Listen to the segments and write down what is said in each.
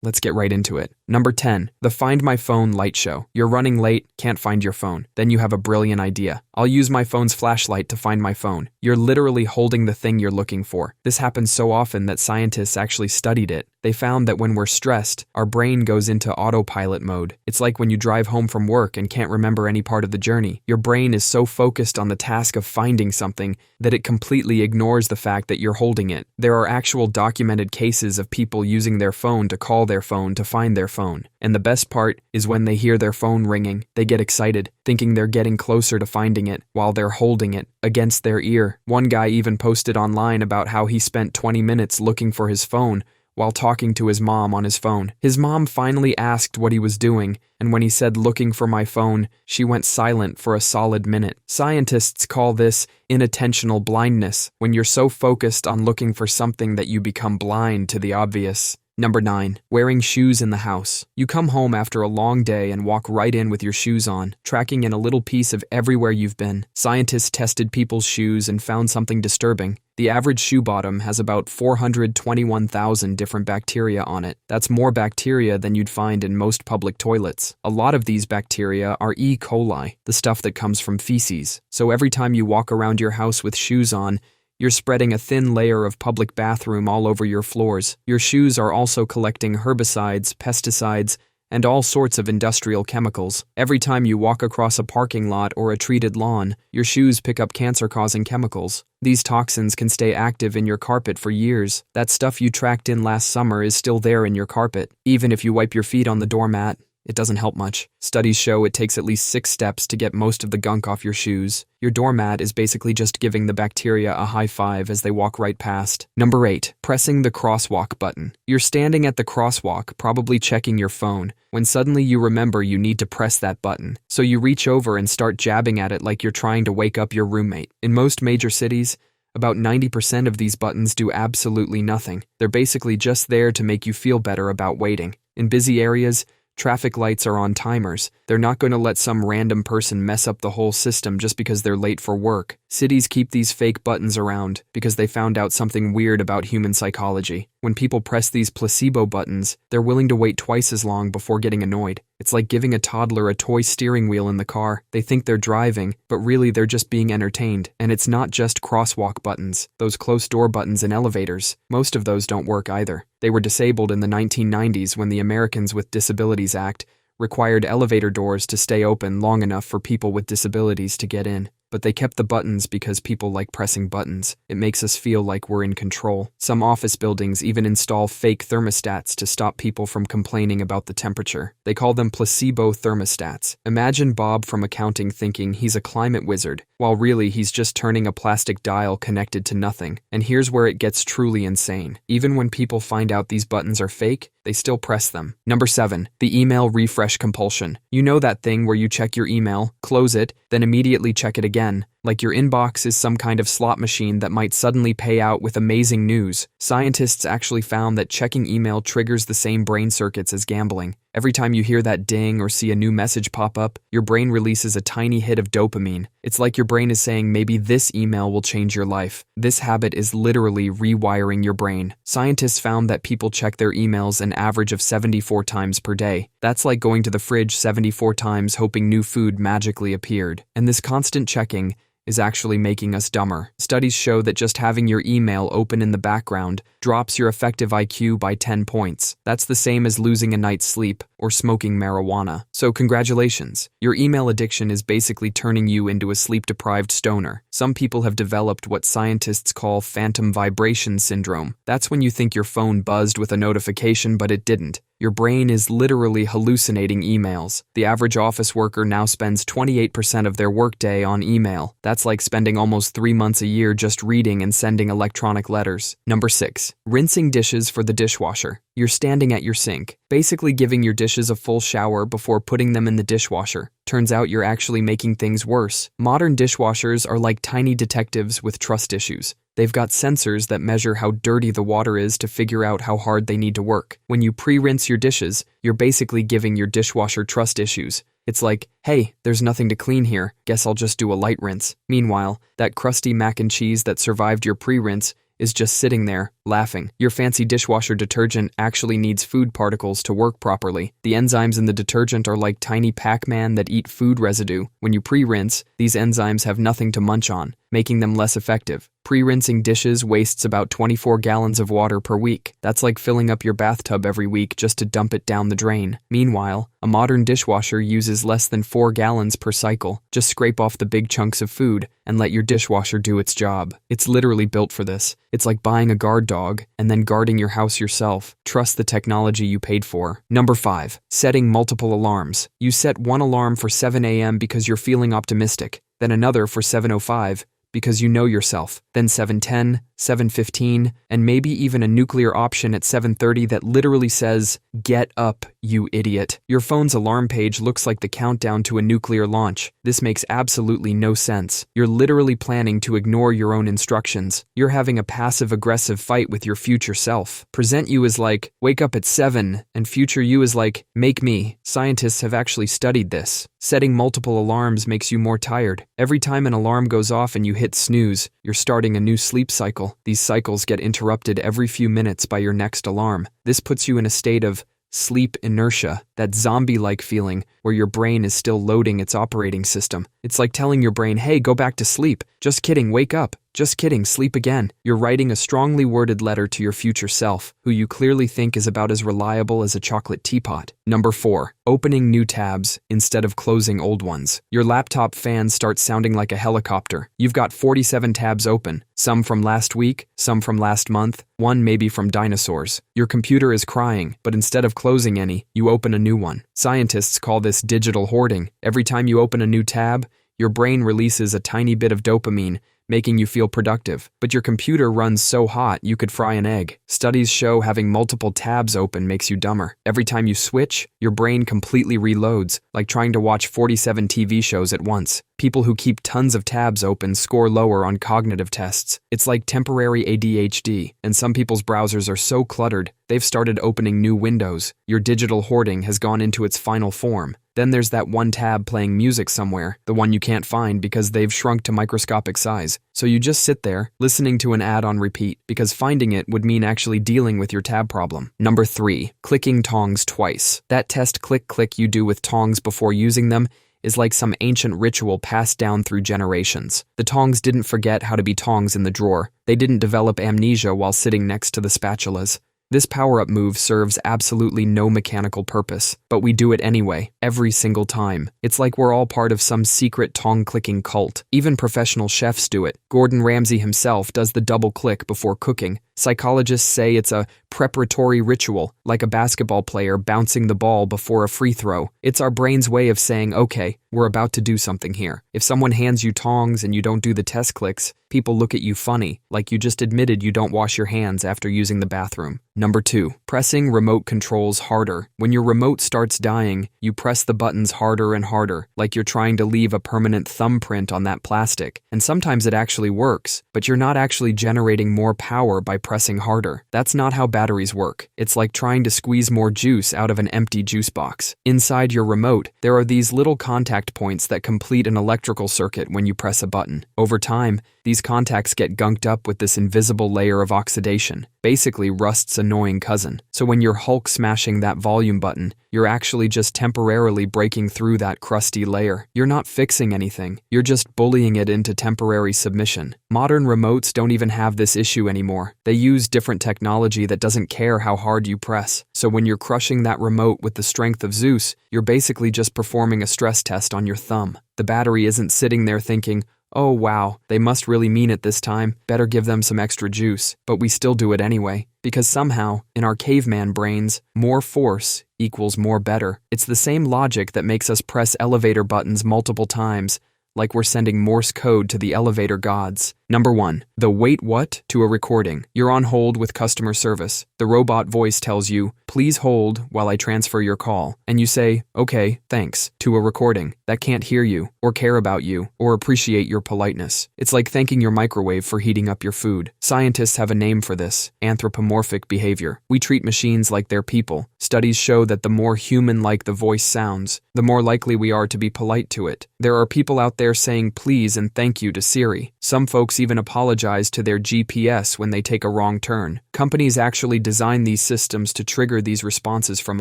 Let's get right into it. Number 10, the Find My Phone light show. You're running late, can't find your phone. Then you have a brilliant idea. I'll use my phone's flashlight to find my phone. You're literally holding the thing you're looking for. This happens so often that scientists actually studied it. They found that when we're stressed, our brain goes into autopilot mode. It's like when you drive home from work and can't remember any part of the journey. Your brain is so focused on the task of finding something that it completely ignores the fact that you're holding it. There are actual documented cases of people using their phone to call their phone to find their phone. And the best part is when they hear their phone ringing, they get excited, thinking they're getting closer to finding it while they're holding it against their ear. One guy even posted online about how he spent 20 minutes looking for his phone while talking to his mom on his phone. His mom finally asked what he was doing, and when he said looking for my phone, she went silent for a solid minute. Scientists call this inattentional blindness, when you're so focused on looking for something that you become blind to the obvious. Number 9, wearing shoes in the house. You come home after a long day and walk right in with your shoes on, tracking in a little piece of everywhere you've been. Scientists tested people's shoes and found something disturbing. The average shoe bottom has about 421,000 different bacteria on it. That's more bacteria than you'd find in most public toilets. A lot of these bacteria are E. coli, the stuff that comes from feces. So every time you walk around your house with shoes on, you're spreading a thin layer of public bathroom all over your floors. Your shoes are also collecting herbicides, pesticides, and all sorts of industrial chemicals. Every time you walk across a parking lot or a treated lawn, your shoes pick up cancer-causing chemicals. These toxins can stay active in your carpet for years. That stuff you tracked in last summer is still there in your carpet. Even if you wipe your feet on the doormat, it doesn't help much. Studies show it takes at least 6 steps to get most of the gunk off your shoes. Your doormat is basically just giving the bacteria a high five as they walk right past. Number 8, pressing the crosswalk button. You're standing at the crosswalk, probably checking your phone, when suddenly you remember you need to press that button. So you reach over and start jabbing at it like you're trying to wake up your roommate. In most major cities, about 90% of these buttons do absolutely nothing. They're basically just there to make you feel better about waiting. In busy areas, traffic lights are on timers. They're not going to let some random person mess up the whole system just because they're late for work. Cities keep these fake buttons around because they found out something weird about human psychology. When people press these placebo buttons, they're willing to wait twice as long before getting annoyed. It's like giving a toddler a toy steering wheel in the car. They think they're driving, but really they're just being entertained. And it's not just crosswalk buttons, those close door buttons in elevators. Most of those don't work either. They were disabled in the 1990s when the Americans with Disabilities Act required elevator doors to stay open long enough for people with disabilities to get in. But they kept the buttons because people like pressing buttons. It makes us feel like we're in control. Some office buildings even install fake thermostats to stop people from complaining about the temperature. They call them placebo thermostats. Imagine Bob from accounting thinking he's a climate wizard, while really he's just turning a plastic dial connected to nothing. And here's where it gets truly insane. Even when people find out these buttons are fake, they still press them. Number 7, the email refresh compulsion. You know that thing where you check your email, close it, then immediately check it again. Like your inbox is some kind of slot machine that might suddenly pay out with amazing news. Scientists actually found that checking email triggers the same brain circuits as gambling. Every time you hear that ding or see a new message pop up, your brain releases a tiny hit of dopamine. It's like your brain is saying maybe this email will change your life. This habit is literally rewiring your brain. Scientists found that people check their emails an average of 74 times per day. That's like going to the fridge 74 times hoping new food magically appeared. And this constant checking is actually making us dumber. Studies show that just having your email open in the background drops your effective IQ by 10 points. That's the same as losing a night's sleep or smoking marijuana. So congratulations. Your email addiction is basically turning you into a sleep-deprived stoner. Some people have developed what scientists call phantom vibration syndrome. That's when you think your phone buzzed with a notification, but it didn't. Your brain is literally hallucinating emails. The average office worker now spends 28% of their workday on email. That's like spending almost 3 months a year just reading and sending electronic letters. Number 6, rinsing dishes for the dishwasher. You're standing at your sink, basically giving your dishes a full shower before putting them in the dishwasher. Turns out you're actually making things worse. Modern dishwashers are like tiny detectives with trust issues. They've got sensors that measure how dirty the water is to figure out how hard they need to work. When you pre-rinse your dishes, you're basically giving your dishwasher trust issues. It's like, hey, there's nothing to clean here, guess I'll just do a light rinse. Meanwhile, that crusty mac and cheese that survived your pre-rinse is just sitting there, laughing. Your fancy dishwasher detergent actually needs food particles to work properly. The enzymes in the detergent are like tiny Pac-Man that eat food residue. When you pre-rinse, these enzymes have nothing to munch on, making them less effective. Pre-rinsing dishes wastes about 24 gallons of water per week. That's like filling up your bathtub every week just to dump it down the drain. Meanwhile, a modern dishwasher uses less than 4 gallons per cycle. Just scrape off the big chunks of food and let your dishwasher do its job. It's literally built for this. It's like buying a guard dog and then guarding your house yourself. Trust the technology you paid for. Number 5. Setting multiple alarms. You set one alarm for 7 a.m. because you're feeling optimistic, then another for 7:05 because you know yourself, then 7:10, 7:15, and maybe even a nuclear option at 7:30 that literally says, "Get up, you idiot." Your phone's alarm page looks like the countdown to a nuclear launch. This makes absolutely no sense. You're literally planning to ignore your own instructions. You're having a passive-aggressive fight with your future self. Present you as like, "Wake up at 7," and future you is like, "Make me." Scientists have actually studied this. Setting multiple alarms makes you more tired. Every time an alarm goes off and you hit snooze, you're starting a new sleep cycle. These cycles get interrupted every few minutes by your next alarm. This puts you in a state of sleep inertia, that zombie-like feeling where your brain is still loading its operating system. It's like telling your brain, "Hey, go back to sleep. Just kidding, wake up. Just kidding, sleep again." You're writing a strongly worded letter to your future self, who you clearly think is about as reliable as a chocolate teapot. Number 4. Opening new tabs instead of closing old ones. Your laptop fan starts sounding like a helicopter. You've got 47 tabs open, some from last week, some from last month, one maybe from dinosaurs. Your computer is crying, but instead of closing any, you open a new one. Scientists call this digital hoarding. Every time you open a new tab, your brain releases a tiny bit of dopamine, making you feel productive. But your computer runs so hot you could fry an egg. Studies show having multiple tabs open makes you dumber. Every time you switch, your brain completely reloads, like trying to watch 47 TV shows at once. People who keep tons of tabs open score lower on cognitive tests. It's like temporary ADHD, and some people's browsers are so cluttered, they've started opening new windows. Your digital hoarding has gone into its final form. Then there's that one tab playing music somewhere, the one you can't find because they've shrunk to microscopic size. So you just sit there, listening to an ad on repeat, because finding it would mean actually dealing with your tab problem. Number 3. Clicking tongs twice. That test click you do with tongs before using them is like some ancient ritual passed down through generations. The tongs didn't forget how to be tongs in the drawer. They didn't develop amnesia while sitting next to the spatulas. This power-up move serves absolutely no mechanical purpose, but we do it anyway, every single time. It's like we're all part of some secret tong-clicking cult. Even professional chefs do it. Gordon Ramsay himself does the double click before cooking. Psychologists say it's a preparatory ritual, like a basketball player bouncing the ball before a free throw. It's our brain's way of saying, okay, we're about to do something here. If someone hands you tongs and you don't do the test clicks, people look at you funny, like you just admitted you don't wash your hands after using the bathroom. Number 2. Pressing remote controls harder. When your remote starts dying, you press the buttons harder and harder, like you're trying to leave a permanent thumbprint on that plastic. And sometimes it actually works, but you're not actually generating more power by pressing harder. That's not how batteries work. It's like trying to squeeze more juice out of an empty juice box. Inside your remote, there are these little contact points that complete an electrical circuit when you press a button. Over time, these contacts get gunked up with this invisible layer of oxidation, basically rust's annoying cousin. So when you're Hulk smashing that volume button, you're actually just temporarily breaking through that crusty layer. You're not fixing anything, you're just bullying it into temporary submission. Modern remotes don't even have this issue anymore. They use different technology that doesn't care how hard you press. So when you're crushing that remote with the strength of Zeus, you're basically just performing a stress test on your thumb. The battery isn't sitting there thinking, "Oh wow, they must really mean it this time, better give them some extra juice." But we still do it anyway, because somehow, in our caveman brains, more force equals more better. It's the same logic that makes us press elevator buttons multiple times, like we're sending Morse code to the elevator gods. Number 1. The wait what to a recording. You're on hold with customer service. The robot voice tells you, "Please hold while I transfer your call." And you say, "Okay, thanks," to a recording that can't hear you, or care about you, or appreciate your politeness. It's like thanking your microwave for heating up your food. Scientists have a name for this: anthropomorphic behavior. We treat machines like they're people. Studies show that the more human-like the voice sounds, the more likely we are to be polite to it. There are people out there saying please and thank you to Siri. Some folks even apologize to their GPS when they take a wrong turn. Companies actually design these systems to trigger these responses from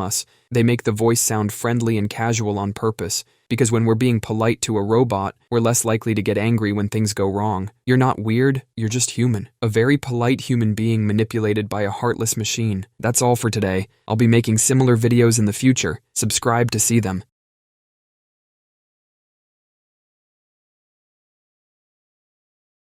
us. They make the voice sound friendly and casual on purpose, because when we're being polite to a robot, we're less likely to get angry when things go wrong. You're not weird, you're just human. A very polite human being manipulated by a heartless machine. That's all for today. I'll be making similar videos in the future. Subscribe to see them.